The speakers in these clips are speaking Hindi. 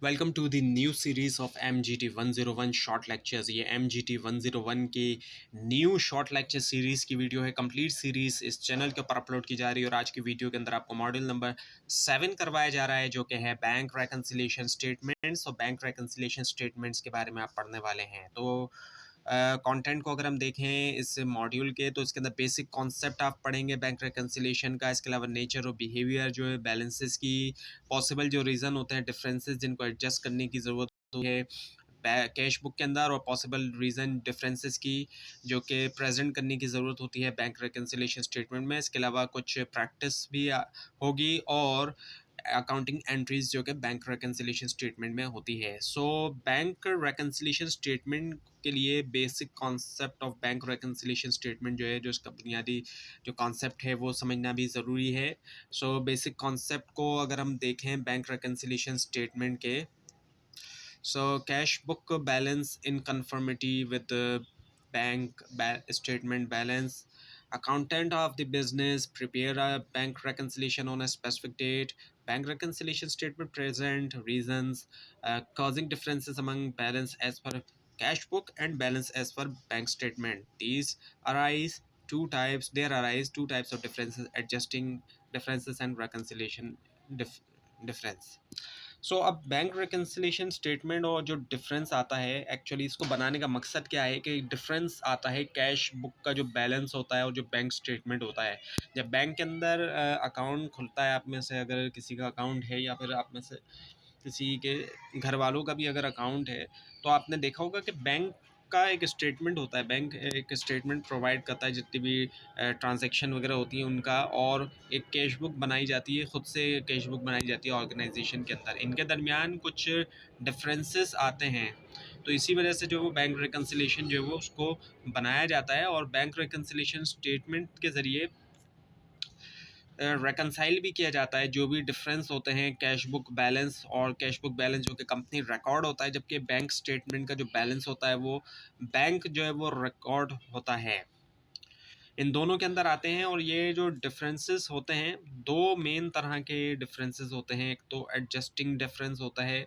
Welcome to the new series of MGT 101 short lectures. ये MGT 101 की न्यू शॉर्ट लेक्चर सीरीज़ की वीडियो है। कंप्लीट सीरीज़ इस चैनल के ऊपर अपलोड की जा रही है और आज की वीडियो के अंदर आपको मॉड्यूल नंबर 7 करवाया जा रहा है, जो कि है बैंक रेकन्सिलिएशन स्टेटमेंट्स। और बैंक रेकन्सिलिएशन स्टेटमेंट्स के बारे में आप पढ़ने वाले हैं। तो कंटेंट को अगर हम देखें इस मॉड्यूल के, तो इसके अंदर बेसिक कॉन्सेप्ट आप पढ़ेंगे बैंक रेकन्सिलिएशन का। इसके अलावा नेचर और बिहेवियर जो है, बैलेंसेस की पॉसिबल जो रीज़न होते हैं, डिफरेंसेस जिनको एडजस्ट करने की ज़रूरत होती है कैश बुक के अंदर, और पॉसिबल रीज़न डिफरेंसेस की जो कि प्रेजेंट करने की ज़रूरत होती है बैंक रिकन्सिलिएशन स्टेटमेंट में। इसके अलावा कुछ प्रैक्टिस भी होगी और अकाउंटिंग एंट्रीज जो कि बैंक रिकन्सिलिएशन स्टेटमेंट में होती है। सो बैंक रिकन्सिलिएशन स्टेटमेंट के लिए basic concept of bank reconciliation statement जो है, जो इसका बुनियादी जो कॉन्सेप्ट है वो समझना भी ज़रूरी है। सो बेसिक कॉन्सेप्ट को अगर हम देखें बैंक रिकन्सिलिएशन स्टेटमेंट के, so cash book balance in conformity with the bank statement balance. Accountant of the business prepare a bank reconciliation on a specific date. Bank reconciliation statement present reasons causing differences among balance as per cash book and balance as per bank statement. These arise two types. There arise two types of differences: adjusting differences and reconciliation difference. सो अब बैंक रिकन्सिलिएशन स्टेटमेंट और जो डिफरेंस आता है, एक्चुअली इसको बनाने का मकसद क्या है कि डिफरेंस आता है कैश बुक का जो बैलेंस होता है और जो बैंक स्टेटमेंट होता है। जब बैंक के अंदर अकाउंट खुलता है, आप में से अगर किसी का अकाउंट है या फिर आप में से किसी के घर वालों का भी अगर अकाउंट है, तो आपने देखा होगा कि बैंक का एक स्टेटमेंट होता है। बैंक एक स्टेटमेंट प्रोवाइड करता है जितनी भी ट्रांजैक्शन वगैरह होती है उनका, और एक कैश बुक बनाई जाती है, खुद से कैश बुक बनाई जाती है ऑर्गेनाइजेशन के अंदर। इनके दरमियान कुछ डिफरेंसेस आते हैं, तो इसी वजह से जो वो बैंक रिकन्सिलिएशन जो है वो उसको बनाया जाता है। और बैंक रिकन्सिलिएशन स्टेटमेंट के ज़रिए रेकनसाइल भी किया जाता है जो भी डिफरेंस होते हैं कैश बुक बैलेंस और कैश बुक बैलेंस जो कि कंपनी रिकॉर्ड होता है, जबकि बैंक स्टेटमेंट का जो बैलेंस होता है वो बैंक जो है वो रिकॉर्ड होता है। इन दोनों के अंदर आते हैं, और ये जो डिफरेंसेस होते हैं, दो मेन तरह के डिफरेंसेस होते हैं। एक तो एडजस्टिंग डिफरेंस होता है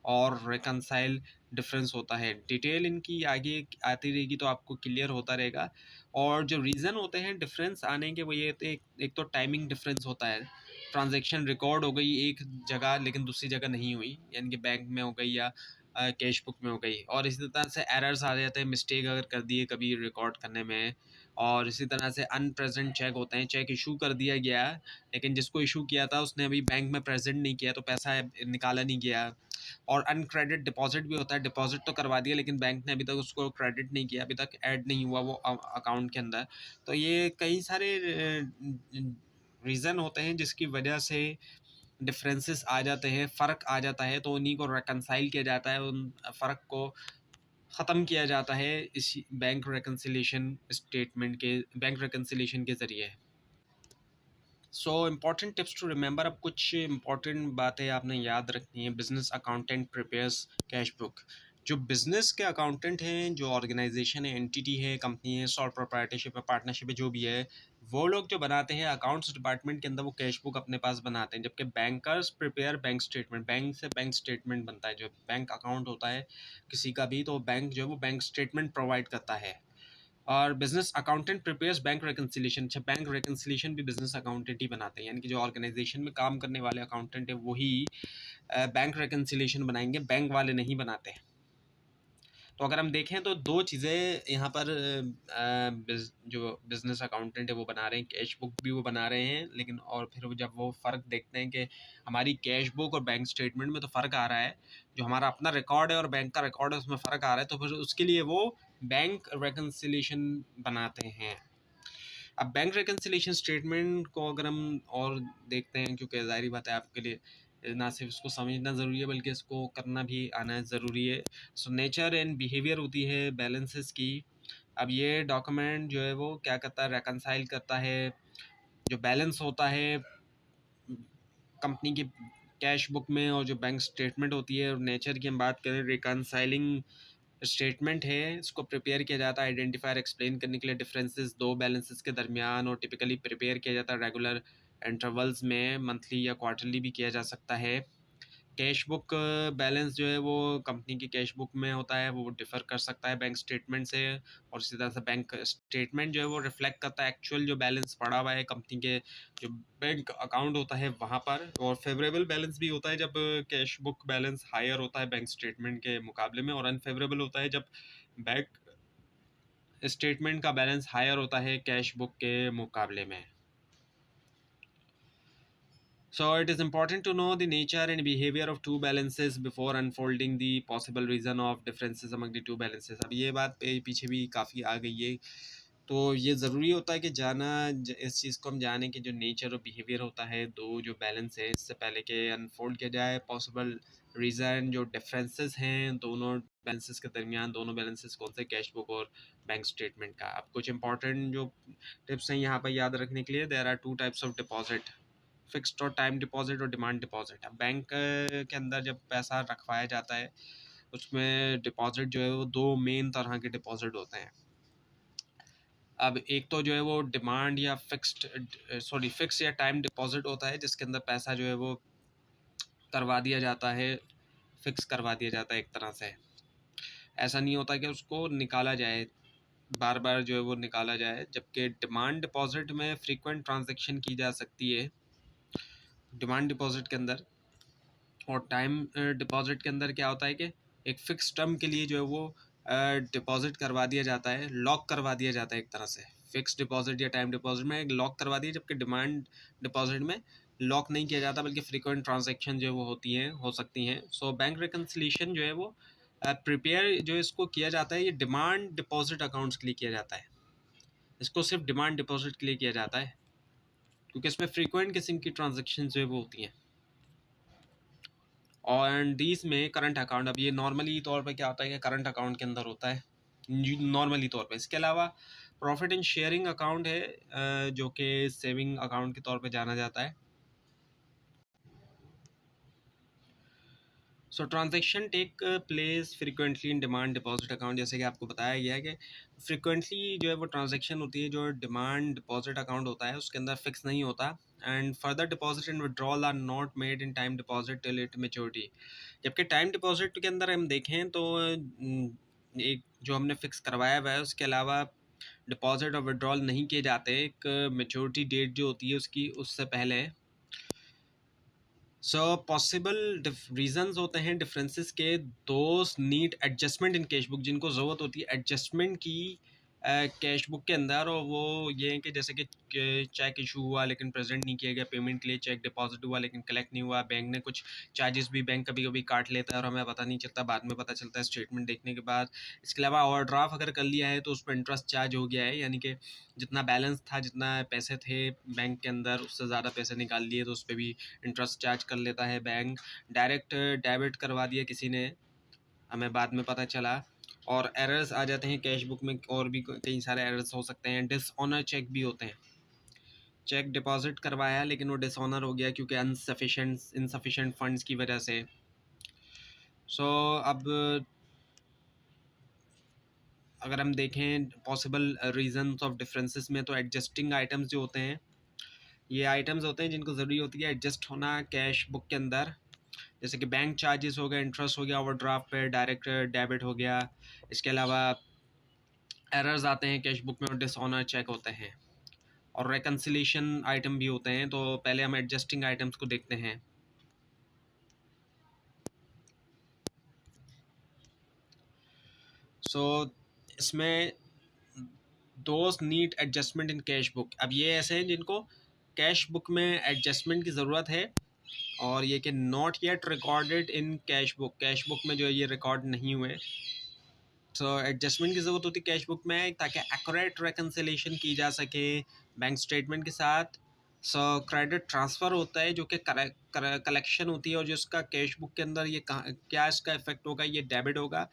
और रिकनसाइल डिफरेंस होता है। डिटेल इनकी आगे आती रहेगी तो आपको क्लियर होता रहेगा। और जो रीज़न होते हैं डिफरेंस आने के, वो ये एक तो टाइमिंग डिफरेंस होता है। ट्रांजैक्शन रिकॉर्ड हो गई एक जगह लेकिन दूसरी जगह नहीं हुई, यानी कि बैंक में हो गई या कैश बुक में हो गई। और इसी तरह से एरर्स आ जाते हैं, मिस्टेक अगर कर दिए कभी रिकॉर्ड करने में। और इसी तरह से अनप्रेजेंट चेक होते हैं, चेक इशू कर दिया गया लेकिन जिसको इशू किया था उसने अभी बैंक में प्रेजेंट नहीं किया, तो पैसा निकाला नहीं गया। और अनक्रेडिट डिपॉजिट भी होता है, डिपॉजिट तो करवा दिया लेकिन बैंक ने अभी तक उसको क्रेडिट नहीं किया, अभी तक ऐड नहीं हुआ वो अकाउंट के अंदर। तो ये कई सारे रीज़न होते हैं जिसकी वजह से डिफरेंसेस आ जाते हैं, फ़र्क आ जाता है, तो उन्हीं को रिकनसाइल किया जाता है, उन फ़र्क को ख़त्म किया जाता है इसी बैंक रिकन्सिलिएशन स्टेटमेंट के, बैंक रिकन्सिलिएशन के ज़रिए। So important tips to remember. अब कुछ इम्पॉर्टेंट बातें आपने याद रखनी है। Business accountant prepares cash book. जो बिजनेस के अकाउंटेंट हैं, जो ऑर्गेनाइजेशन है, एंटिटी है, कंपनी है, सॉल प्रोप्राइटरशिप है, पार्टनरशिप है, जो भी है, वो लोग जो बनाते हैं अकाउंट्स डिपार्टमेंट के अंदर, वो कैश बुक अपने पास बनाते हैं। जबकि bankers prepare bank statement, bank से बैंक स्टेटमेंट बनता है। जो बैंक अकाउंट होता है किसी का भी, तो बैंक जो है वो बैंक स्टेटमेंट प्रोवाइड करता है। और business accountant prepares bank reconciliation. अच्छा, बैंक रिकन्सिलिएशन भी बिजनेस अकाउंटेंट ही बनाते हैं, यानी कि जो ऑर्गेनाइजेशन में काम करने वाले अकाउंटेंट है वही बैंक रिकन्सिलिएशन बनाएंगे, बैंक वाले नहीं बनाते हैं। तो अगर हम देखें तो दो चीज़ें यहाँ पर जो बिजनेस अकाउंटेंट है वो बना रहे हैं, कैश बुक भी वो बना रहे हैं, लेकिन और फिर जब वो फ़र्क देखते हैं कि हमारी कैश बुक और बैंक स्टेटमेंट में तो फ़र्क आ रहा है, जो हमारा अपना रिकॉर्ड है और बैंक का रिकॉर्ड है उसमें फ़र्क आ रहा है, तो फिर उसके लिए वो बैंक रिकन्सिलिएशन बनाते हैं। अब बैंक रिकन्सिलिएशन स्टेटमेंट को अगर हम और देखते हैं, क्योंकि ज़ाहिर बात है आपके लिए ना सिर्फ इसको समझना ज़रूरी है बल्कि इसको करना भी आना ज़रूरी है। सो नेचर एंड बिहेवियर होती है बैलेंसेस की। अब ये डॉक्यूमेंट जो है वो क्या करता है, रेकनसाइल करता है जो बैलेंस होता है कंपनी की कैश बुक में और जो बैंक स्टेटमेंट होती है। और नेचर की हम बात करें, रिकनसाइलिंग स्टेटमेंट है, इसको प्रिपेयर किया जाता है आइडेंटिफायर एक्सप्लेन करने के लिए डिफरेंसेस दो बैलेंसेस के दरमियान, और टिपिकली प्रिपेयर किया जाता है रेगुलर इंटरवल्स में, मंथली या क्वार्टरली भी किया जा सकता है। कैश बुक बैलेंस जो है वो कंपनी की कैश बुक में होता है, वो डिफ़र कर सकता है बैंक स्टेटमेंट से, और इसी तरह से बैंक स्टेटमेंट जो है वो रिफ्लेक्ट करता है एक्चुअल जो बैलेंस पड़ा हुआ है कंपनी के जो बैंक अकाउंट होता है वहाँ पर। और फेवरेबल बैलेंस भी होता है जब कैश बुक बैलेंस हायर होता है बैंक स्टेटमेंट के मुकाबले में, और अनफेवरेबल होता है जब बैंक स्टेटमेंट का बैलेंस हायर होता है कैश बुक के मुकाबले में। So it is important to know the nature and behavior of two balances before unfolding the possible reason of differences among the two balances. अब ये बात पीछे भी काफ़ी आ गई है, तो ये ज़रूरी होता है कि इस चीज़ को हम जाने कि जो नेचर और बिहेवियर होता है दो जो बैलेंस है, इससे पहले कि अनफोल्ड किया जाए पॉसिबल रीज़न जो डिफरेंसेस हैं दोनों बैलेंसेस के दरमियान, दोनों बैलेंसेस कौन से कैश बुक और बैंक स्टेटमेंट का। अब कुछ इंपॉर्टेंट जो टिप्स हैं यहाँ पर याद रखने के लिए, there are two types of deposit, fixed और टाइम डिपॉजिट और डिमांड डिपॉजिट। अब बैंक के अंदर जब पैसा रखवाया जाता है उसमें डिपॉजिट जो है वो दो मेन तरह के डिपॉजिट होते हैं। अब एक तो जो है वो डिमांड या फिक्स या टाइम डिपॉजिट होता है, जिसके अंदर पैसा जो है वो करवा दिया जाता है, फिक्स करवा दिया जाता है एक तरह से। ऐसा नहीं होता कि उसको निकाला जाए, बार बार जो है वो निकाला जाए। जबकि डिमांड डिपॉजिट में फ्रीक्वेंट ट्रांजैक्शन की जा सकती है डिमांड डिपॉजिट के अंदर। और टाइम डिपॉजिट के अंदर क्या होता है कि एक फ़िक्स टर्म के लिए जो है वो डिपॉजिट करवा दिया जाता है, लॉक करवा दिया जाता है एक तरह से। फ़िक्स डिपॉजिट या टाइम डिपॉजिट में एक लॉक करवा दिया, जबकि डिमांड डिपॉजिट में लॉक नहीं किया जाता, बल्कि फ्रीक्वेंट ट्रांजैक्शन जो है वो होती हैं, हो सकती हैं। सो बैंक रिकन्सिलिएशन जो है वो प्रिपेयर जो इसको किया जाता है, ये डिमांड डिपॉजिट अकाउंट्स के लिए किया जाता है। इसको सिर्फ डिमांड डिपॉजिट के लिए किया जाता है क्योंकि इसमें फ्रीक्वेंट किस्म की ट्रांजैक्शन जो है वो होती हैं। और डीज में करंट अकाउंट, अब ये नॉर्मली तौर पे क्या होता है कि करंट अकाउंट के अंदर होता है नॉर्मली तौर पे। इसके अलावा प्रॉफिट एंड शेयरिंग अकाउंट है जो कि सेविंग अकाउंट के तौर पे जाना जाता है। So transaction take place frequently in demand deposit account, जैसे कि आपको बताया गया है कि फ्रिक्वेंटली जो है वो ट्रांजेक्शन होती है। जो डिमांड डिपॉजिट अकाउंट होता है उसके अंदर फिक्स नहीं होता। And further deposit and withdrawal are not made in time deposit till it maturity. जबकि टाइम डिपॉजिट के अंदर हम देखें तो एक जो हमने फिक्स करवाया हुआ है उसके अलावा डिपॉजिट और विड्रॉल नहीं किए जाते एक मेच्योरिटी डेट जो होती है उसकी, उससे पहले। सो पॉसिबल रीजंस होते हैं डिफरेंसेस के, दोस्त need adjustment in cash book, जिनको ज़रूरत होती है एडजस्टमेंट की कैश बुक के अंदर। और वो ये है कि जैसे कि चेक इशू हुआ लेकिन प्रेजेंट नहीं किया गया पेमेंट के लिए, चेक डिपॉजिट हुआ लेकिन कलेक्ट नहीं हुआ, बैंक ने कुछ चार्जेस भी बैंक कभी कभी काट लेता है और हमें पता नहीं चलता, बाद में पता चलता है स्टेटमेंट देखने के बाद। इसके अलावा ओवरड्राफ्ट अगर कर लिया है तो उस पर इंटरेस्ट चार्ज हो गया है, यानी कि जितना बैलेंस था, जितना पैसे थे बैंक के अंदर उससे ज़्यादा पैसे निकाल लिए तो उस पर भी इंटरेस्ट चार्ज कर लेता है बैंक। डायरेक्ट डेबिट करवा दिया किसी ने, हमें बाद में पता चला। और एरर्स आ जाते हैं कैश बुक में, और भी कई सारे एरर्स हो सकते हैं। डिसऑनर चेक भी होते हैं, चेक डिपॉजिट करवाया लेकिन वो डिसऑनर हो गया क्योंकि इनसफिशेंट फंड्स की वजह से। सो अब अगर हम देखें पॉसिबल रीजंस ऑफ डिफरेंसेस में, तो एडजस्टिंग आइटम्स जो होते हैं, ये आइटम्स होते हैं जिनको ज़रूरी होती है एडजस्ट होना कैश बुक के अंदर। जैसे कि बैंक चार्जेस हो गया, इंटरेस्ट हो गया ओवरड्राफ्ट पे, डायरेक्ट डेबिट हो गया। इसके अलावा एरर्स आते हैं कैश बुक में और डिसऑनर चेक होते हैं, और रिकन्सिलिएशन आइटम भी होते हैं। तो पहले हम एडजस्टिंग आइटम्स को देखते हैं। सो इसमें दोस्त need adjustment in cash book. अब ये ऐसे हैं जिनको कैश बुक में एडजस्टमेंट की ज़रूरत है, और ये कि not yet recorded in cash book, cash book में जो है ये रिकॉर्ड नहीं हुए। तो एडजस्टमेंट की ज़रूरत होती है कैश बुक में ताकि एक्यूरेट रिकन्सिलिएशन की जा सके बैंक स्टेटमेंट के साथ। सो क्रेडिट ट्रांसफ़र होता है जो कि कलेक्शन होती है, और जिसका कैश बुक के अंदर ये क्या इसका इफेक्ट होगा, ये डेबिट होगा।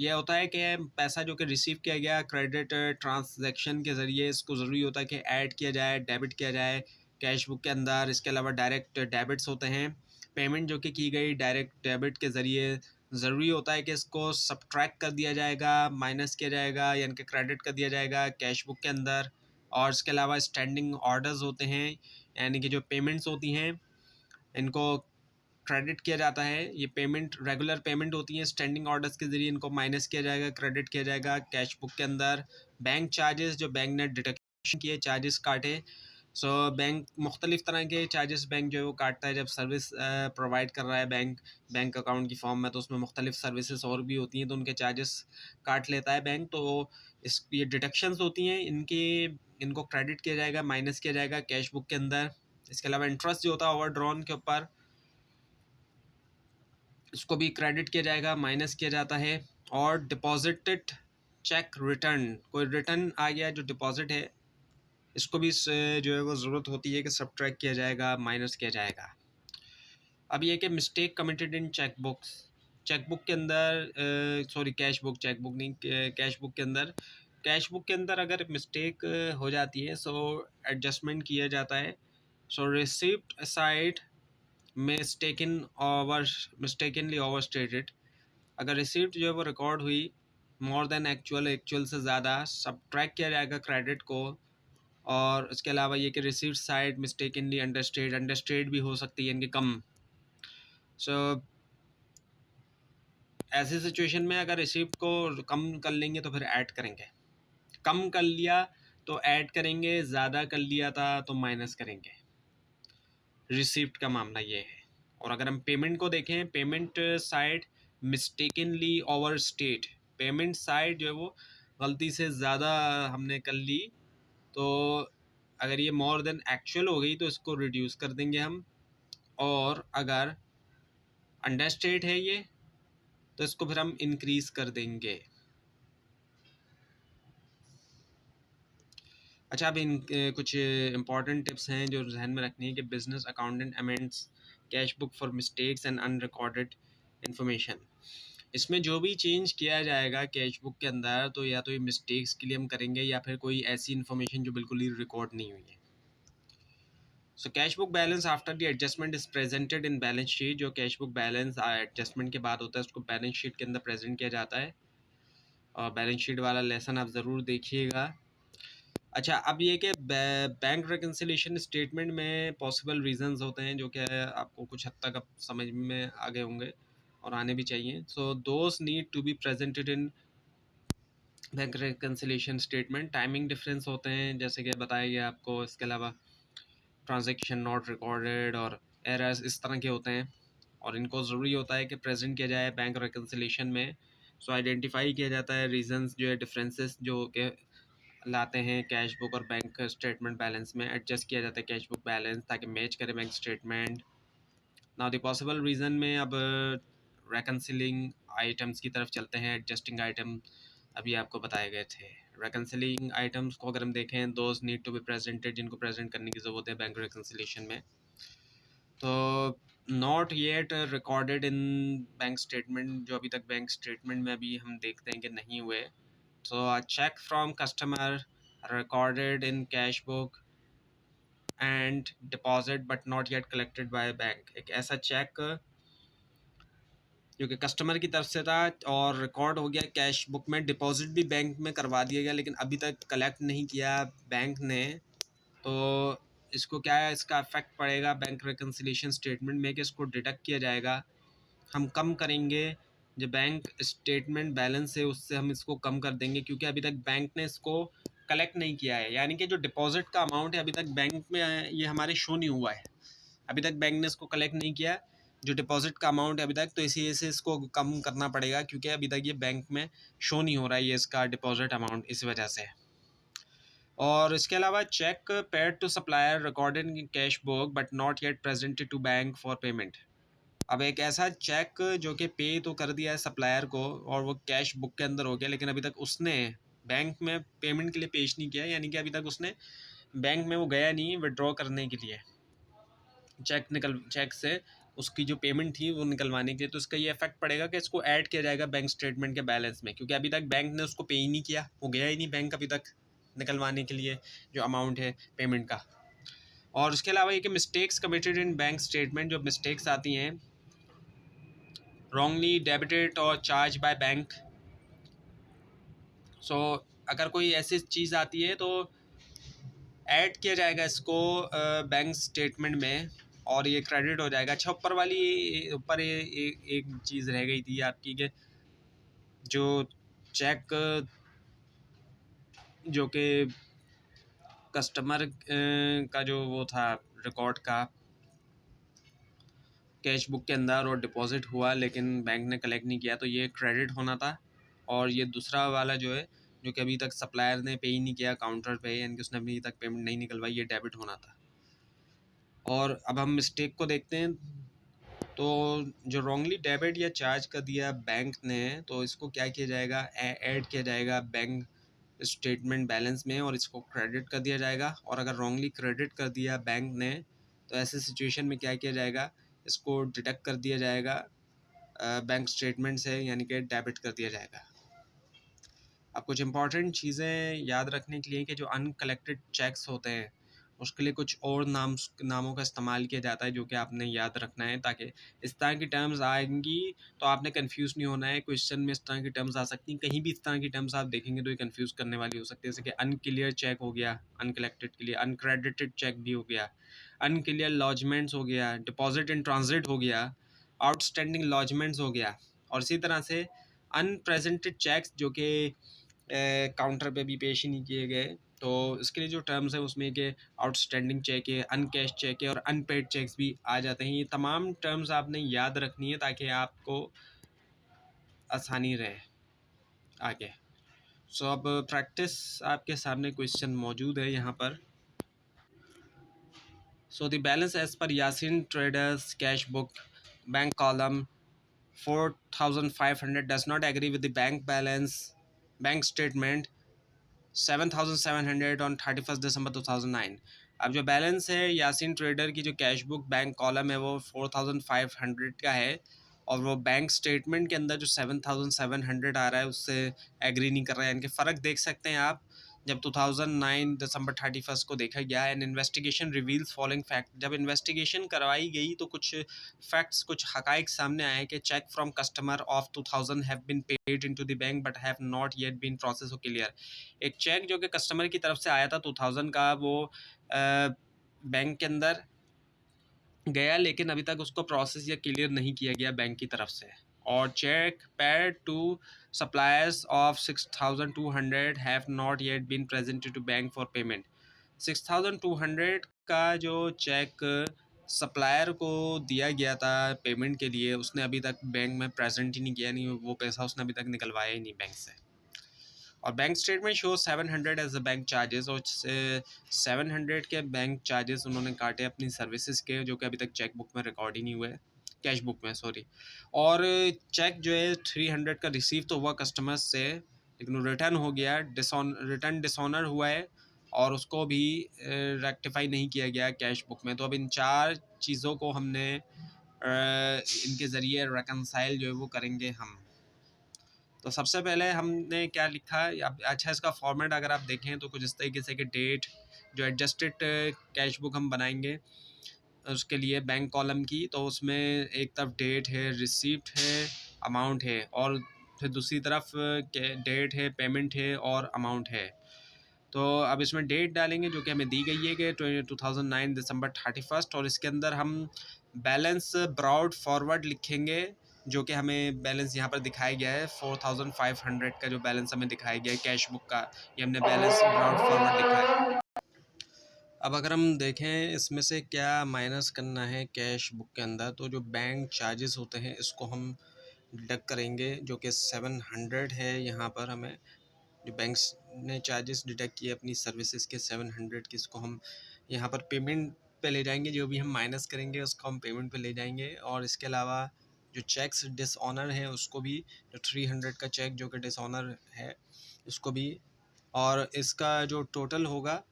ये होता है कि पैसा जो कि रिसीव किया गया क्रेडिट ट्रांजैक्शन के ज़रिए, इसको ज़रूरी होता है कि ऐड किया जाए, डेबिट किया जाए कैश बुक के अंदर। इसके अलावा डायरेक्ट डेबिट्स होते हैं, पेमेंट जो कि की गई डायरेक्ट डेबिट के ज़रिए, ज़रूरी होता है कि इसको सब्ट्रैक्ट कर दिया जाएगा, माइनस किया जाएगा, यानी कि क्रेडिट कर दिया जाएगा कैश बुक के अंदर। और इसके अलावा स्टैंडिंग ऑर्डर्स होते हैं, यानी कि जो पेमेंट्स होती हैं इनको क्रेडिट किया जाता है। ये पेमेंट रेगुलर पेमेंट होती है, स्टैंडिंग ऑर्डर्स के ज़रिए इनको माइनस किया जाएगा, क्रेडिट किया जाएगा कैश बुक के अंदर। बैंक चार्जेस जो बैंक ने डिडक्शन किए, चार्जेस काटे। सो बैंक मुख्तलिफ़ तरह के चार्जेस बैंक जो है वो काटता है जब सर्विस प्रोवाइड कर रहा है बैंक अकाउंट की फॉर्म में, तो उसमें मुख्तलिफ सर्विसेज और भी होती हैं, तो उनके चार्जेस काट लेता है बैंक। तो ये डिडक्शंस होती हैं, इनको क्रेडिट किया जाएगा, माइनस किया जाएगा कैश बुक के अंदर। इसके अलावा इंटरेस्ट जो होता है ओवरड्रॉन के ऊपर, इसको भी क्रेडिट किया जाएगा, माइनस किया जाता है। और डिपॉजिटेड चेक रिटर्न, कोई रिटर्न आ गया जो डिपॉजिट है, इसको भी जो है वो ज़रूरत होती है कि सब्ट्रैक्ट किया जाएगा, माइनस किया जाएगा। अब ये कि मिस्टेक कमिटेड इन चेकबुक के अंदर, सॉरी कैश बुक, चेकबुक नहीं, कैश बुक के अंदर अगर मिस्टेक हो जाती है सो एडजस्टमेंट किया जाता है। So receipt side mistakenly over stated, अगर रिसिप्ट जो है वो रिकॉर्ड हुई मोर देन एक्चुअल से ज़्यादा, सब्ट्रैक्ट किया जाएगा क्रेडिट को। और इसके अलावा ये कि रिसिप्ट साइड मिस्टेकनली अंडरस्टेड भी हो सकती है, इनके कम। सो ऐसी सिचुएशन में अगर रिसिप्ट को कम कर लेंगे तो फिर ऐड करेंगे, कम कर लिया तो ऐड करेंगे, ज़्यादा कर लिया था तो माइनस करेंगे। रिसिप्ट का मामला ये है। और अगर हम पेमेंट को देखें, payment side mistakenly over state, payment side जो है वो गलती से ज़्यादा हमने कर ली, तो अगर ये मोर देन एक्चुअल हो गई तो इसको रिड्यूस कर देंगे हम। और अगर अंडर स्टेट है ये तो इसको फिर हम इंक्रीज़ कर देंगे। अच्छा, अब कुछ इंपॉर्टेंट टिप्स हैं जो जहन में रखनी है कि business accountant amends cash book for mistakes and unrecorded information. इसमें जो भी चेंज किया जाएगा कैश बुक के अंदर, तो या तो ये मिस्टेक्स के लिए हम करेंगे या फिर कोई ऐसी इन्फॉर्मेशन जो बिल्कुल ही रिकॉर्ड नहीं हुई है। So cash book balance after the adjustment is presented in balance sheet. जो कैश बुक बैलेंस एडजस्टमेंट के बाद होता है उसको बैलेंस शीट के अंदर प्रेजेंट किया जाता है, और बैलेंस शीट वाला लेसन आप ज़रूर देखिएगा। अच्छा, अब ये कि बैंक रिकन्सिलिएशन स्टेटमेंट में पॉसिबल रीजंस होते हैं जो कि आपको कुछ हद तक अब समझ में आ गए होंगे और आने भी चाहिए। So those need to be presented in bank reconciliation statement. Timing difference होते हैं जैसे कि बताया गया आपको। इसके अलावा ट्रांजैक्शन नॉट रिकॉर्डेड और एरर्स इस तरह के होते हैं, और इनको ज़रूरी होता है कि प्रेजेंट किया जाए बैंक रिकन्सिलिएशन में। सो आइडेंटिफाई किया जाता है रीजंस जो है, डिफरेंसेस जो कि लाते हैं कैश बुक और बैंक स्टेटमेंट बैलेंस में। एडजस्ट किया जाता है कैश बुक बैलेंस ताकि मैच करे bank statement. Now the possible reason में अब रेकन्सिलिंग आइटम्स की तरफ चलते हैं। एडजस्टिंग आइटम अभी आपको बताए गए थे। रेकन्सिलिंग आइटम्स को अगर हम देखें, those need to be presented, जिनको प्रेजेंट करने की ज़रूरत है बैंक रेकन्सिलिएशन में। तो not yet recorded in bank statement, जो अभी तक बैंक स्टेटमेंट में अभी हम देखते हैं कि नहीं हुए। So a check from customer recorded in cash book and deposit but not yet collected by bank। एक ऐसा चेक जो कि कस्टमर की तरफ से था और रिकॉर्ड हो गया कैश बुक में, डिपॉजिट भी बैंक में करवा दिया गया लेकिन अभी तक कलेक्ट नहीं किया बैंक ने, तो इसको क्या है, इसका इफेक्ट पड़ेगा बैंक रिकन्सिलिएशन स्टेटमेंट में कि इसको डिडक्ट किया जाएगा। हम कम करेंगे, जो बैंक स्टेटमेंट बैलेंस है उससे हम इसको कम कर देंगे, क्योंकि अभी तक बैंक ने इसको कलेक्ट नहीं किया है। यानी कि जो डिपॉजिट का अमाउंट है अभी तक बैंक में ये हमारे शो नहीं हुआ है, अभी तक बैंक ने इसको कलेक्ट नहीं किया जो डिपॉजिट का अमाउंट है अभी तक, तो इसी वजह से इसको कम करना पड़ेगा, क्योंकि अभी तक ये बैंक में शो नहीं हो रहा है ये इसका डिपॉजिट अमाउंट, इस वजह से। और इसके अलावा cheque paid to supplier recorded in cash book but not yet presented to bank for payment. अब एक ऐसा चेक जो कि पे तो कर दिया है सप्लायर को और वो कैश बुक के अंदर हो गया, लेकिन अभी तक उसने बैंक में पेमेंट के लिए पेश नहीं किया, यानी कि अभी तक उसने बैंक में वो गया नहीं विड्रॉ करने के लिए चेक से उसकी जो पेमेंट थी वो निकलवाने के लिए। तो इसका ये इफेक्ट पड़ेगा कि इसको ऐड किया जाएगा बैंक स्टेटमेंट के बैलेंस में, क्योंकि अभी तक बैंक ने उसको पे ही नहीं किया, वो गया ही नहीं बैंक अभी तक निकलवाने के लिए जो अमाउंट है पेमेंट का। और उसके अलावा ये कि mistakes committed in bank statement, जो मिस्टेक्स आती हैं wrongly debited और चार्ज बाय बैंक। सो अगर कोई ऐसी चीज़ आती है तो ऐड किया जाएगा इसको बैंक स्टेटमेंट में, और ये क्रेडिट हो जाएगा। अच्छा, ऊपर वाली ऊपर एक चीज़ रह गई थी आपकी कि जो चेक जो कि कस्टमर का जो वो था रिकॉर्ड का कैश बुक के अंदर और डिपॉजिट हुआ लेकिन बैंक ने कलेक्ट नहीं किया, तो ये क्रेडिट होना था। और ये दूसरा वाला जो है, जो कि अभी तक सप्लायर ने पे ही नहीं किया काउंटर पे, यानी कि उसने अभी तक पेमेंट नहीं निकलवाई, ये डेबिट होना था। और अब हम मिस्टेक को देखते हैं। तो जो रॉन्गली डेबिट या चार्ज कर दिया बैंक ने, तो इसको क्या किया जाएगा, ऐड किया जाएगा बैंक स्टेटमेंट बैलेंस में और इसको क्रेडिट कर दिया जाएगा। और अगर रॉन्गली क्रेडिट कर दिया बैंक ने, तो ऐसे सिचुएशन में क्या किया जाएगा, इसको डिडक्ट कर दिया जाएगा बैंक स्टेटमेंट से, यानी कि डेबिट कर दिया जाएगा। अब कुछ इंपॉर्टेंट चीज़ें याद रखने के लिए कि जो अनकलेक्टेड चेक्स होते हैं उसके लिए कुछ और नामों का इस्तेमाल किया जाता है, जो कि आपने याद रखना है, ताकि इस तरह की टर्म्स आएंगी तो आपने कंफ्यूज नहीं होना है। क्वेश्चन में इस तरह की टर्म्स आ सकती हैं, कहीं भी इस तरह की टर्म्स आप देखेंगे तो ये कंफ्यूज करने वाली हो सकती है। जैसे कि अनक्लियर चेक हो गया अनकलेक्टेड के लिए, अनक्रेडिटेड चेक भी हो गया, अनक्लियर लॉजमेंट्स हो गया, डिपॉजिट इन ट्रांजिट हो गया, आउटस्टैंडिंग लॉजमेंट्स हो गया। और इसी तरह से अनप्रेजेंटेड चेक्स जो कि काउंटर पे भी पेश ही नहीं किए गए, तो इसके लिए जो टर्म्स है उसमें कि आउटस्टैंडिंग चेक है, अनकैश चेक है और अनपेड चेक्स भी आ जाते हैं। ये तमाम टर्म्स आपने याद रखनी है ताकि आपको आसानी रहे आगे। सो अब प्रैक्टिस आपके सामने क्वेश्चन मौजूद है यहाँ पर। So the balance as per Yasin traders cash book bank column 4500 does not agree with the bank statement 7,700 on 31 December 2009। अब जो बैलेंस है यासीन ट्रेडर की जो कैश बुक बैंक कॉलम है वो 4,500 का है, और वो बैंक स्टेटमेंट के अंदर जो 7,700 आ रहा है उससे एग्री नहीं कर रहा है। इनके फ़र्क देख सकते हैं आप। जब 2009 दिसंबर 31 को देखा गया, and investigation reveals following fact, जब इन्वेस्टिगेशन करवाई गई तो कुछ फैक्ट्स, कुछ हकाइक सामने आए कि cheque from customer of 2000 have been paid into the bank but have not yet been process और क्लियर। एक चेक जो कि कस्टमर की तरफ से आया था 2000 का, वो बैंक के अंदर गया लेकिन अभी तक उसको प्रोसेस या क्लियर नहीं किया गया बैंक की तरफ से। और cheque paid to suppliers of 6,200 have not yet been presented to bank for payment. 6,200 का जो चेक सप्लायर को दिया गया था पेमेंट के लिए, उसने अभी तक बैंक में प्रेजेंट ही नहीं किया, नहीं वो पैसा उसने अभी तक निकलवाया ही नहीं बैंक से। और bank statement show 700 as a bank charges, और 700 के बैंक चार्जेस उन्होंने काटे अपनी सर्विसेज के, जो कि अभी तक चेक बुक में रिकॉर्ड ही नहीं हुए, कैश बुक में सॉरी। और चेक जो है 300 का रिसीव तो हुआ कस्टमर्स से, लेकिन रिटर्न हो गया, रिटर्न डिसऑनर हुआ है और उसको भी रेक्टिफाई नहीं किया गया कैश बुक में। तो अब इन चार चीज़ों को हमने इनके ज़रिए रेकनसाइल जो है वो करेंगे हम। तो सबसे पहले हमने क्या लिखा, अब अच्छा इसका फॉर्मेट अगर आप देखें तो कुछ इस तरीके से कि डेट, जो एडजस्टेड कैश बुक हम बनाएंगे उसके लिए बैंक कॉलम की, तो उसमें एक तरफ डेट है, रिसीप्ट है, अमाउंट है, और फिर दूसरी तरफ डेट है, पेमेंट है और अमाउंट है। तो अब इसमें डेट डालेंगे जो कि हमें दी गई है कि 2009 दिसंबर 31, और इसके अंदर हम बैलेंस ब्रॉड फॉरवर्ड लिखेंगे, जो कि हमें बैलेंस यहाँ पर दिखाया गया है 4,500 का जो बैलेंस हमें दिखाया गया है कैश बुक का, ये हमने बैलेंस ब्रॉड फॉरवर्ड लिखा है। अब अगर हम देखें इसमें से क्या माइनस करना है कैश बुक के अंदर, तो जो बैंक चार्जेस होते हैं इसको हम डिडक्ट करेंगे, जो कि 700 है। यहाँ पर हमें जो बैंक्स ने चार्जेस डिडक्ट किए अपनी सर्विसेज के 700 की, इसको हम यहाँ पर पेमेंट पे ले जाएंगे, जो भी हम माइनस करेंगे उसको हम पेमेंट पे ले जाएंगे। और इसके अलावा जो चेक्स डिसऑनर है उसको भी, जो 300 का चेक जो कि डिसऑनर है उसको भी, और इसका जो टोटल होगा,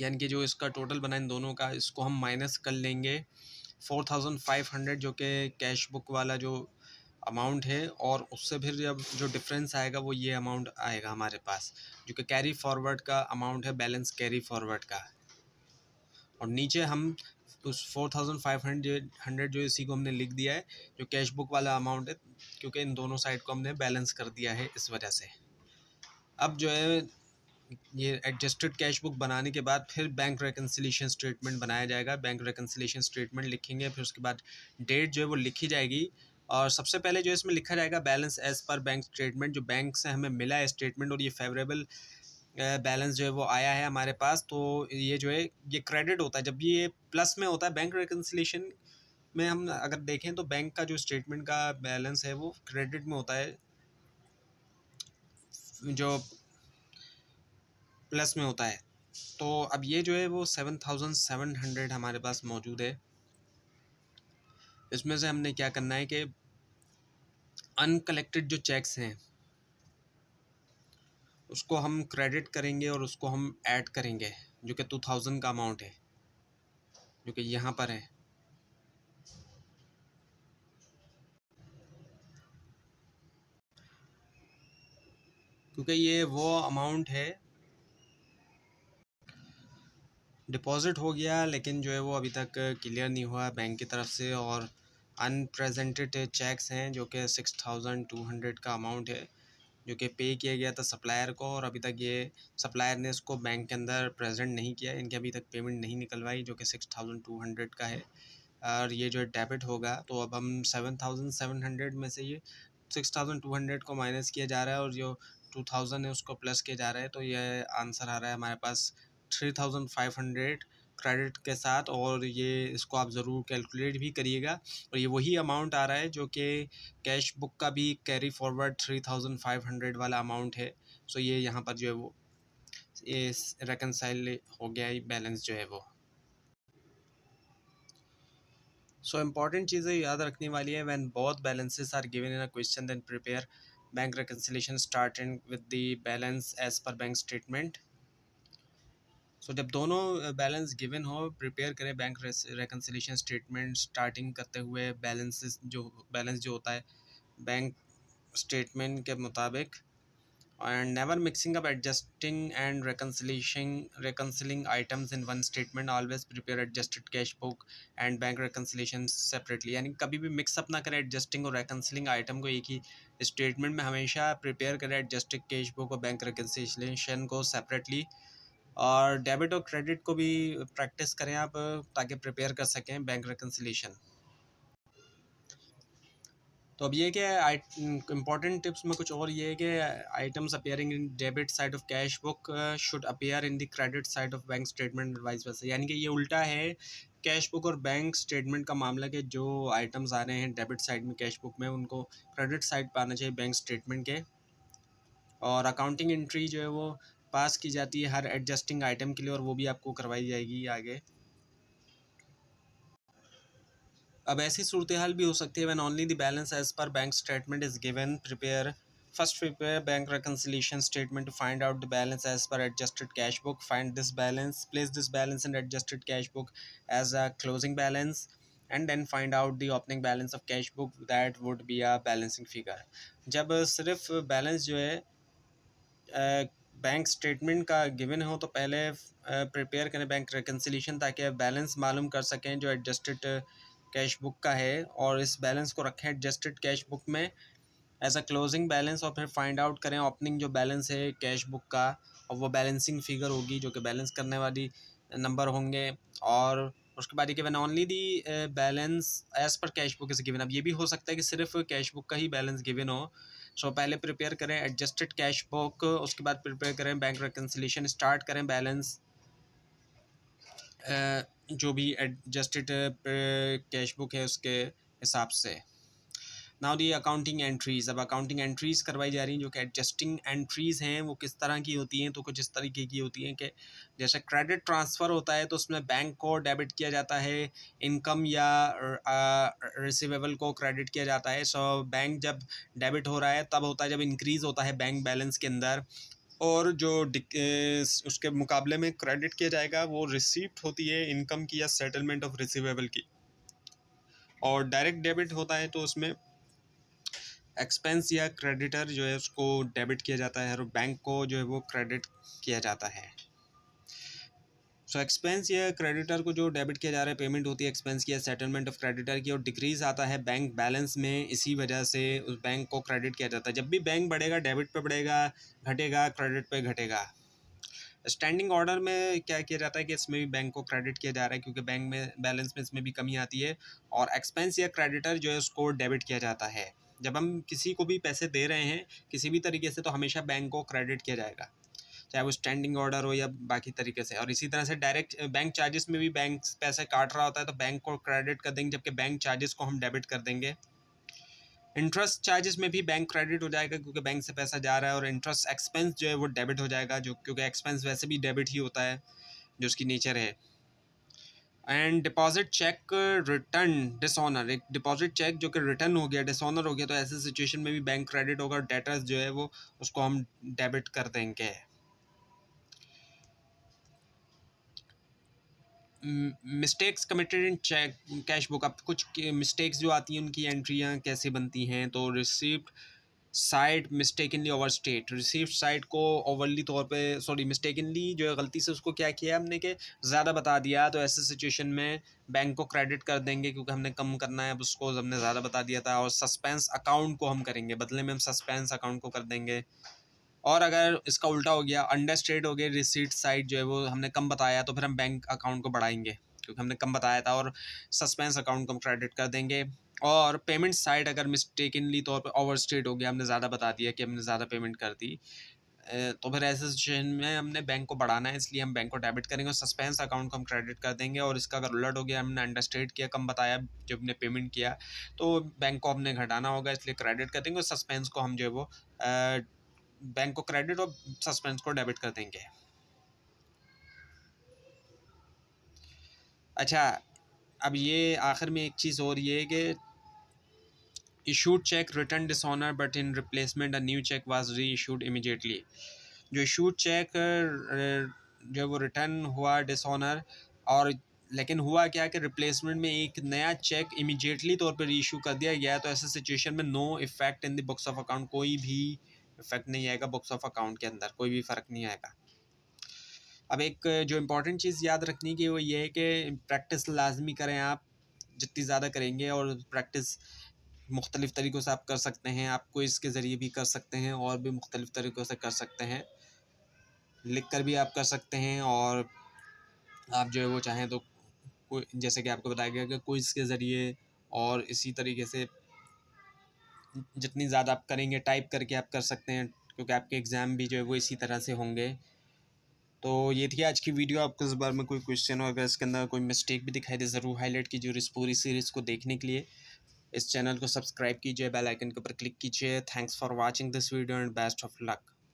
यानी कि जो इसका टोटल बना इन दोनों का, इसको हम माइनस कर लेंगे 4,500 जो कि कैश बुक वाला जो अमाउंट है, और उससे फिर जब जो डिफरेंस आएगा वो ये अमाउंट आएगा हमारे पास, जो कि कैरी फॉरवर्ड का अमाउंट है, बैलेंस कैरी फॉरवर्ड का। और नीचे हम उस 4,500 जो इसी को हमने लिख दिया है जो कैश बुक वाला अमाउंट है, क्योंकि इन दोनों साइड को हमने बैलेंस कर दिया है इस वजह से। अब जो है ये एडजस्टेड कैश बुक बनाने के बाद फिर बैंक रिकन्सिलिएशन स्टेटमेंट बनाया जाएगा। बैंक रिकन्सिलिएशन स्टेटमेंट लिखेंगे, फिर उसके बाद डेट जो है वो लिखी जाएगी। और सबसे पहले जो इसमें लिखा जाएगा balance as per bank statement, जो बैंक से हमें मिला है स्टेटमेंट और ये फेवरेबल बैलेंस जो है वो आया है हमारे पास, तो ये जो है ये क्रेडिट होता है। जब भी ये प्लस में होता है बैंक रिकन्सिलिएशन में, हम अगर देखें तो बैंक का जो स्टेटमेंट का बैलेंस है वो क्रेडिट में होता है, जो प्लस में होता है। तो अब ये जो है वो 7,700 हमारे पास मौजूद है। इसमें से हमने क्या करना है कि अनकलेक्टेड जो चेक्स हैं उसको हम क्रेडिट करेंगे और उसको हम ऐड करेंगे, जो कि 2000 का अमाउंट है, जो कि यहाँ पर है। क्योंकि ये वो अमाउंट है, डिपॉजिट हो गया लेकिन जो है वो अभी तक क्लियर नहीं हुआ बैंक की तरफ से, और अनप्रेजेंटेड चेक्स हैं जो कि 6200 का अमाउंट है, जो कि पे किया गया था सप्लायर को, और अभी तक ये सप्लायर ने इसको बैंक के अंदर प्रेजेंट नहीं किया, इनकी अभी तक पेमेंट नहीं निकलवाई, जो कि 6200 का है। और ये जो डेबिट होगा, तो अब हम 7700 में से ये 6200 को माइनस किया जा रहा है और जो 2000 है उसको प्लस किया जा रहा है, तो ये आंसर आ रहा है हमारे पास 3500 क्रेडिट के साथ। और ये इसको आप ज़रूर कैलकुलेट भी करिएगा, और ये वही अमाउंट आ रहा है जो कि कैश बुक का भी कैरी फॉरवर्ड 3500 वाला अमाउंट है। सो ये यहाँ पर जो है वो ये रेकनसाइल हो गया है बैलेंस जो है वो। सो इम्पॉर्टेंट चीज़ें याद रखने वाली है, when both balances are given in a question then prepare bank reconciliation starting with the balance as per bank statement. So जब दोनों बैलेंस गिवन हो, प्रिपेयर करें बैंक रिकन्सिलिएशन स्टेटमेंट स्टार्टिंग करते हुए बैलेंस जो होता है बैंक स्टेटमेंट के मुताबिक, and never mixing up adjusting and reconciling items in one statement, always prepare adjusted cash book and bank reconciliation separately। यानी कभी भी मिक्स अप ना करें एडजस्टिंग और reconciling आइटम को एक ही स्टेटमेंट में, हमेशा प्रिपेयर करें एडजस्टेड कैश बुक और बैंक reconciliation को सेपरेटली। और डेबिट और क्रेडिट को भी प्रैक्टिस करें आप, ताकि प्रिपेयर कर सकें बैंक reconciliation। तो अब ये क्या है, इम्पॉर्टेंट टिप्स में कुछ और ये है कि items appearing in debit side of cash book should appear in the credit side of bank statement vice versa. यानी कि ये उल्टा है कैश बुक और बैंक स्टेटमेंट का मामला, के जो आइटम्स आ रहे हैं डेबिट साइड में कैश बुक में, उनको क्रेडिट साइड पर आना चाहिए बैंक स्टेटमेंट के। और अकाउंटिंग एंट्री जो है वो पास की जाती है हर एडजस्टिंग आइटम के लिए, और वो भी आपको करवाई जाएगी आगे। अब ऐसी सूरत हाल भी हो सकती है when only the balance as per bank statement is given, prepare bank reconciliation statement to find out the balance as per adjusted cash book, find this balance, place this balance in adjusted cash book as a closing balance, and then find out the opening balance of cash book, that would be a balancing figure। जब सिर्फ बैलेंस जो है बैंक स्टेटमेंट का गिवन हो, तो पहले प्रिपेयर करें बैंक रिकन्सिलिएशन, ताकि बैलेंस मालूम कर सकें जो एडजस्टेड कैश बुक का है, और इस बैलेंस को रखें एडजस्टेड कैश बुक में एज अ क्लोजिंग बैलेंस, और फिर फाइंड आउट करें ओपनिंग जो बैलेंस है कैश बुक का, और वो बैलेंसिंग फिगर होगी जो कि बैलेंस करने वाली नंबर होंगे। और उसके बाद ये given only the balance as per cash book is given. अब ये भी हो सकता है कि सिर्फ कैश बुक का ही बैलेंस गिवन हो। सो पहले प्रिपेयर करें एडजस्टेड कैश बुक, उसके बाद प्रिपेयर करें बैंक रिकन्सिलिएशन, स्टार्ट करें बैलेंस जो भी एडजस्टेड कैश बुक है उसके हिसाब से। नाउ दी अकाउंटिंग एंट्रीज़, अब अकाउंटिंग एंट्रीज़ करवाई जा रही हैं, जो कि एडजस्टिंग एंट्रीज़ हैं। वो किस तरह की होती हैं, तो कुछ इस तरीके की होती हैं कि जैसे क्रेडिट ट्रांसफ़र होता है तो उसमें बैंक को डेबिट किया जाता है, इनकम या रिसीवेबल को क्रेडिट किया जाता है। सो बैंक जब डेबिट हो रहा है तब होता है जब इंक्रीज़ होता है बैंक बैलेंस के अंदर, और जो उसके मुकाबले में क्रेडिट किया जाएगा वो रिसीप्ट होती है इनकम की या सेटलमेंट ऑफ रिसीवेबल की। और डायरेक्ट डेबिट होता है तो उसमें एक्सपेंस या क्रेडिटर जो है उसको डेबिट किया जाता है, और बैंक को जो है वो क्रेडिट किया जाता है। सो एक्सपेंस या क्रेडिटर को जो डेबिट किया जा रहा है, पेमेंट होती है एक्सपेंस की या सेटलमेंट ऑफ क्रेडिटर की, और डिक्रीज आता है बैंक बैलेंस में, इसी वजह से उस बैंक को क्रेडिट किया जाता है। जब भी बैंक बढ़ेगा डेबिट पे बढ़ेगा, घटेगा क्रेडिट पे घटेगा। स्टैंडिंग ऑर्डर में क्या किया जाता है कि इसमें भी बैंक को क्रेडिट किया जा रहा है क्योंकि बैंक में बैलेंस में इसमें भी कमी आती है, और एक्सपेंस या क्रेडिटर जो है उसको डेबिट किया जाता है। जब हम किसी को भी पैसे दे रहे हैं किसी भी तरीके से तो हमेशा बैंक को क्रेडिट किया जाएगा, चाहे वो स्टैंडिंग ऑर्डर हो या बाकी तरीके से। और इसी तरह से डायरेक्ट बैंक चार्जेस में भी बैंक पैसे काट रहा होता है तो बैंक को क्रेडिट कर देंगे, जबकि बैंक चार्जेस को हम डेबिट कर देंगे। इंटरेस्ट चार्जेस में भी बैंक क्रेडिट हो जाएगा क्योंकि बैंक से पैसा जा रहा है, और इंटरेस्ट एक्सपेंस जो है वो डेबिट हो जाएगा, जो क्योंकि एक्सपेंस वैसे भी डेबिट ही होता है जो उसकी नेचर है। And deposit check return dishonour, एक डिपॉजिट चेक जो कि रिटर्न हो गया, डिसऑनर हो गया, तो ऐसे सिचुएशन में भी बैंक क्रेडिट होगा, डेटर्स जो है वो उसको हम डेबिट कर देंगे। Mistakes committed in cheque cash book, अब कुछ मिस्टेक्स जो आती हैं उनकी एंट्रियाँ कैसे बनती हैं। तो receipt side mistakenly over state, receipt side को ओवरली तौर पे मिस्टेकनली जो है गलती से उसको क्या किया हमने कि ज़्यादा बता दिया, तो ऐसे सिचुएशन में बैंक को क्रेडिट कर देंगे क्योंकि हमने कम करना है, अब उसको हमने ज़्यादा बता दिया था। और सस्पेंस अकाउंट को हम करेंगे, बदले में हम सस्पेंस अकाउंट को कर देंगे। और अगर इसका उल्टा हो गया, अंडर स्टेट हो गया, रिसीट साइड जो है वो हमने कम बताया, तो फिर हम बैंक अकाउंट को बढ़ाएंगे क्योंकि हमने कम बताया था, और सस्पेंस अकाउंट को हम क्रेडिट कर देंगे। और पेमेंट साइड अगर मिस्टेकनली तौर पे ओवर स्टेट हो गया, हमने ज़्यादा बता दिया कि हमने ज़्यादा पेमेंट कर दी, तो फिर ऐसे सिचुएशन में हमने बैंक को बढ़ाना है, इसलिए हम बैंक को डेबिट करेंगे और सस्पेंस अकाउंट को हम क्रेडिट कर देंगे। और इसका अगर उलट हो गया, हमने अंडर स्टेट किया, कम बताया जब हमने पेमेंट किया, तो बैंक को हमने घटाना होगा, इसलिए क्रेडिट कर देंगे, और सस्पेंस को हम जो है वो बैंक को क्रेडिट और सस्पेंस को डेबिट कर देंगे। अच्छा, अब ये आखिर में एक चीज़ और ये है कि issued cheque return dishonour but in replacement a new cheque was reissued immediately. जो इशूड चेक जो वो रिटर्न हुआ डिसऑनर, और लेकिन हुआ क्या कि रिप्लेसमेंट में एक नया चेक इमीडिएटली तौर पर री इशू कर दिया गया, तो ऐसे सिचुएशन में no effect in the books of account, कोई भी इफेक्ट नहीं आएगा बुक्स ऑफ अकाउंट के अंदर, कोई भी फ़र्क नहीं आएगा। अब एक जो इम्पोर्टेंट चीज़ याद रखनी की वो ये है कि प्रैक्टिस लाजमी करें आप, जितनी ज़्यादा करेंगे, और प्रैक्टिस मुख्तलिफ़ तरीक़ों से आप कर सकते हैं, आप क्विज़ के ज़रिए भी कर सकते हैं और भी मुख्तलिफ़ तरीक़ों से कर सकते हैं, लिख कर भी आप कर सकते हैं, और आप जो है वो चाहें तो कोई जैसे कि आपको बताया गया कि क्विज़ के ज़रिए, और इसी तरीके से जितनी ज़्यादा आप करेंगे टाइप करके आप कर सकते हैं क्योंकि आपके एग्ज़ाम भी जो है वो इसी तरह से होंगे। तो ये थी आज की वीडियो। आपको इस बारे में कोई क्वेश्चन हो, अगर इसके अंदर कोई मिस्टेक भी दिखाई दे ज़रूर हाईलाइट कीजिए, और इस पूरी सीरीज़ को देखने के लिए इस चैनल को सब्सक्राइब कीजिए, बेल आइकन के ऊपर क्लिक कीजिए। Thanks for watching this video and best of luck.